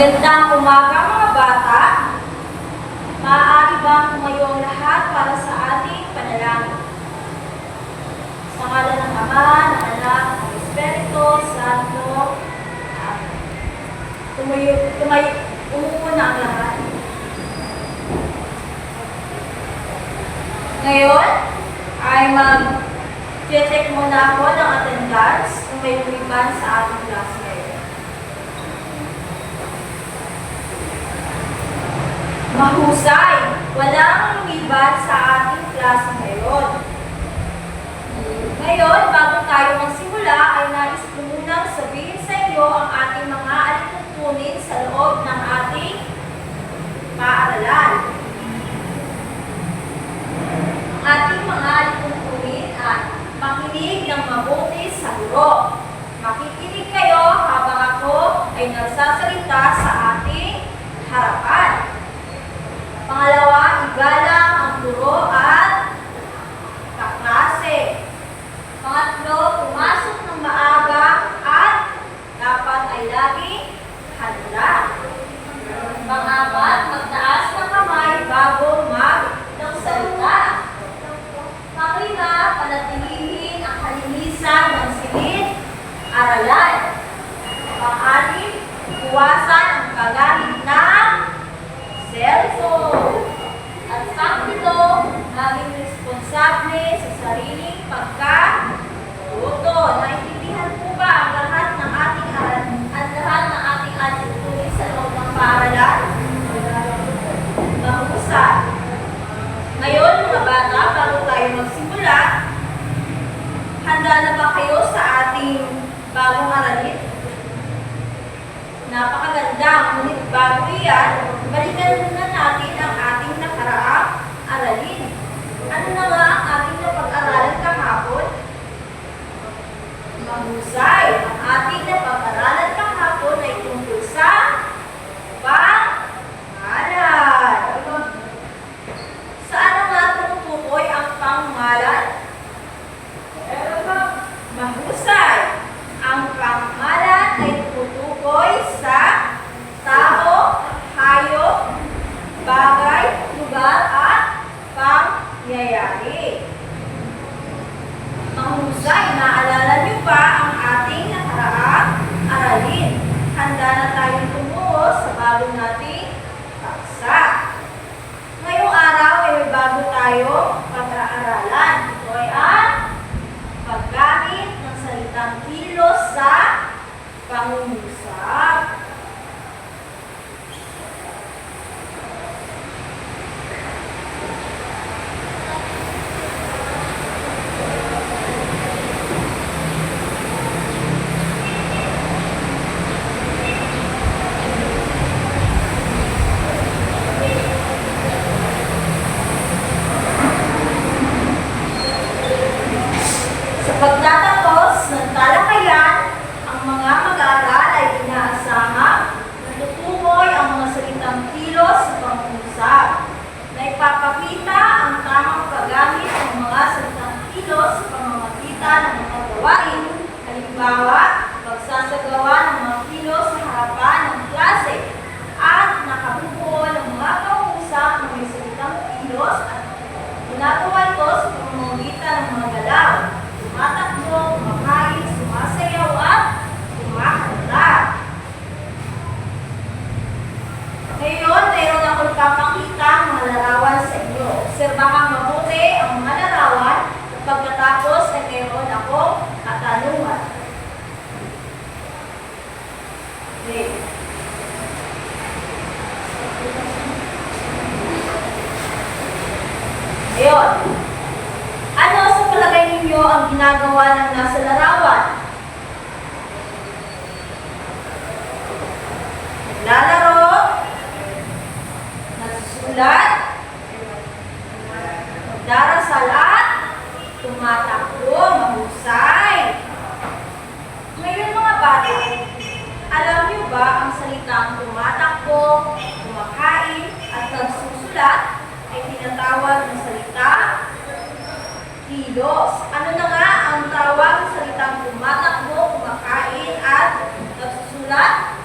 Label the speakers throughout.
Speaker 1: Magandang umaga mga bata. Maaari bang tumayo ang lahat para sa ating panalangin? Sa ngalan ng Ama, ng Anak, ng Espiritu Santo. Amen. Umupo na ang lahat. Ngayon ay mag-check muna ako ng attendance kung may lumiban sa ating class ngayon. Mahusay! Walang lumiban sa ating klase ngayon. Ngayon, bago tayo magsimula, ay nais ko munang sabihin sa inyo ang ating mga alituntunin sa loob ng ating paaralan. Ang ating mga alituntunin ay makinig ng mabuti sa guro. Makikinig kayo habang ako ay nagsasalita sa ating harapan. Pangalawa, igalang ang guro at kaklase. Pangatlo, pumasok ng maaga at dapat ay laging handa. Pang-apat, magtaas ng kamay bago magsalita. Pang-lima, panatilihin ang kalinisan ng silid-aralan. Pang-anim, iwasan ang paggamit ng cellphone. At pang-pito, maging responsable sa sariling pagkatuto. Naintindihan po ba ang lahat ng ating alituntunin sa loob ng paaralan? Mahusay. Ngayon mga bata, bago tayo magsimula, handa na ba kayo sa ating bagong aralin? Napakaganda, ngunit bago iyan, balikan muna natin ang ating nakaraang aralin. Ano na nga ang ating napag-aralan kahapon? Mahusay! Ang ating napag-aralan kahapon ay tungkol sa pangalan. Saan nga tumutukoy ang pangalan? Mahusay! Ang pangalan ay tumutukoy sa tao, hayop, bagay, lugar, at pangyayari. Mahusay, naalala niyo ba ang ating nakaraang aralin? Handa na tayong tumungo sa bago nating paksa. Ngayong araw ay may bago tayo pag-aaralan. Ito ay ang paggamit ng salitang kilos sa pangungusap. Pagtatapos ng talakayan, ang mga mag-aaral ay inaasahang natutukoy ang mga salitang kilos sa pangungusap, na ipapakita ang tamang paggamit ng mga salitang kilos sa pamamagitan ng mga gawain, halimbawa, pagsasagawa ng mga kilos sa harapan ng klase, at nakabubuo ng mga pangungusap na may salitang kilos at ginagawa ito sa pamamagitan ng mga galaw. Tumatakbo, kumakain, sumasayaw at kumakanta. Ngayon, mayroon akong papakita ang mga larawan sa inyo. Obserbahan mabuti ang mga larawan at pagkatapos ay mayroon akong katanungan. Okay. Ngayon. Ano sa palagay ninyo ang ginagawa ng nasa larawan? Naglalaro, nagsusulat, nagdarasal at tumatakbo, mahusay. Ngayon mga bata, alam niyo ba ang salitang tumatakbo, kumakain at nagsusulat ay tinatawag na salita kilos. Ano na nga ang tawag sa salitang tumatakbo, kumakain at nagsusulat?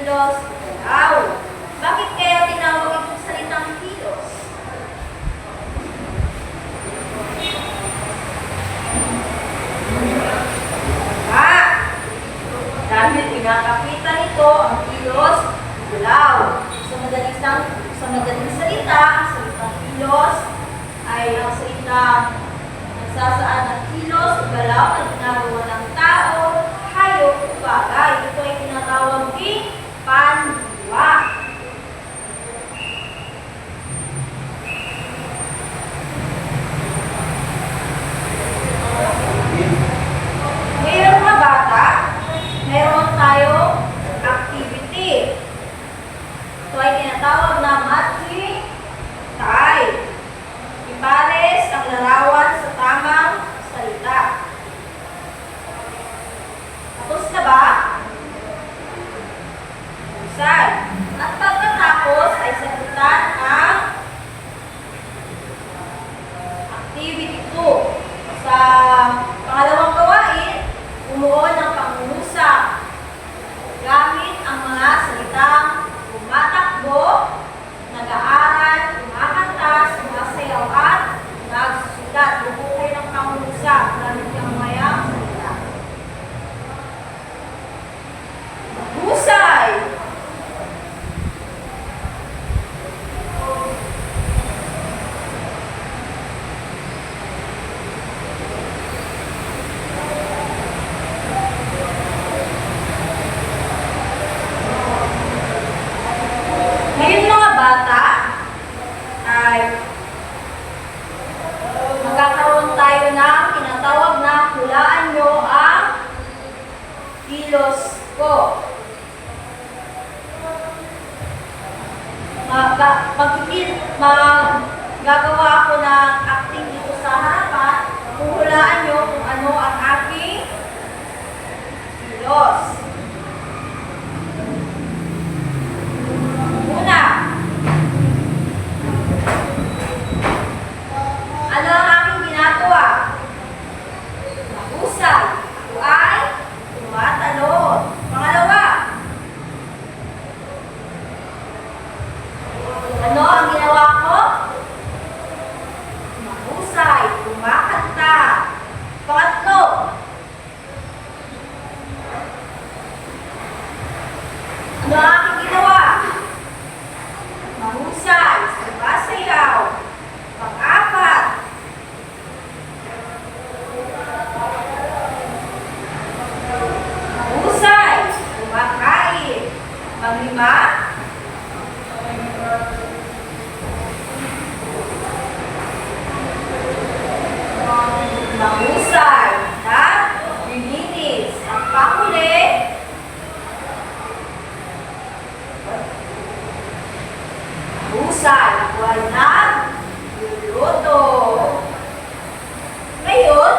Speaker 1: kilos, galaw. Bakit kaya tinawag itong salitang kilos? Dahil pinakakita nito ang kilos, galaw. Sa madaling salita, ang salitang kilos ay ang salitang nagsasaad ng kilos o galaw na ginagawa ng tao, hayop o bagay. Ito ay tinatawag ding pandiwa. Ngayon mga bata, meron tayong activity. Ito ay tinatawag na matching tie. Ipares ang larawan sa tamang salita. Tapos na ba? Husay. At pagkatapos ay sagutan ang activity 2. Sa pangalawang gawain, bumuo ng pangungusap gamit ang mga salitang tumatakbo, nag-aaral, kumakanta, sumasayaw at nagsusulat. Bumuo kayo ng pangungusap gamit ang mga salita. Husay! Ngayon mga bata, ay magkakaroon tayo ng tinatawag na hulaan nyo ang kilos ko. Gagawa ako ng acting dito sa harapan, huhulaan nyo kung ano ang aking kilos. Una, ano ang aking ginagawa? Mahusay. Ako ay tumatalon. Pangalawa, ano ang ginawa ko? Mahusay. Kumakanta. Pangatlo, ano ang aking ginawa? Mahusay, sumasayaw. Pang-apat, mahusay, kumakain. Pang-lima, mahusay, naglilinis. Ang panghuli, mahusay, ako ay nagluluto. Ngayon,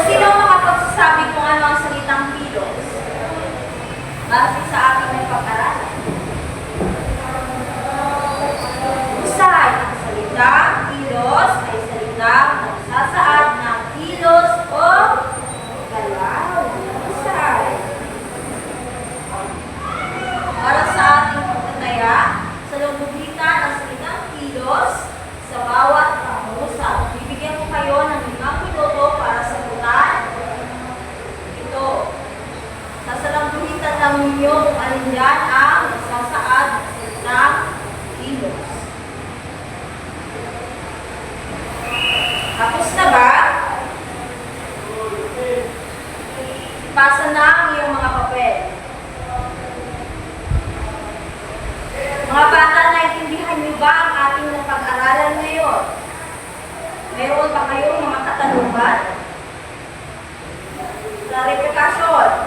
Speaker 1: sino makapagsasabi kung ano ang salitang kilos? Base sa ating pag-aralan. Husay, ang salitang kilos ay salitang nagsasaad ng kilos o galaw. Husay. Para sa ating pagtataya, sa lubugitan ang salitang kilos sa bawat pangusap. Bibigyan ko kayo ng 5 minuto para sagutan ito. Sasalambuhitan lang ninyo kung alin yan ang nagsasaad ng salitang kilos. Tapos na ba? Ipasa na ang iyong mga papel. Mga bata, naintindihan niyo ba ang ating napag-aralan ngayon? Meron ba kayong mga katanungan? Klarifikasyon.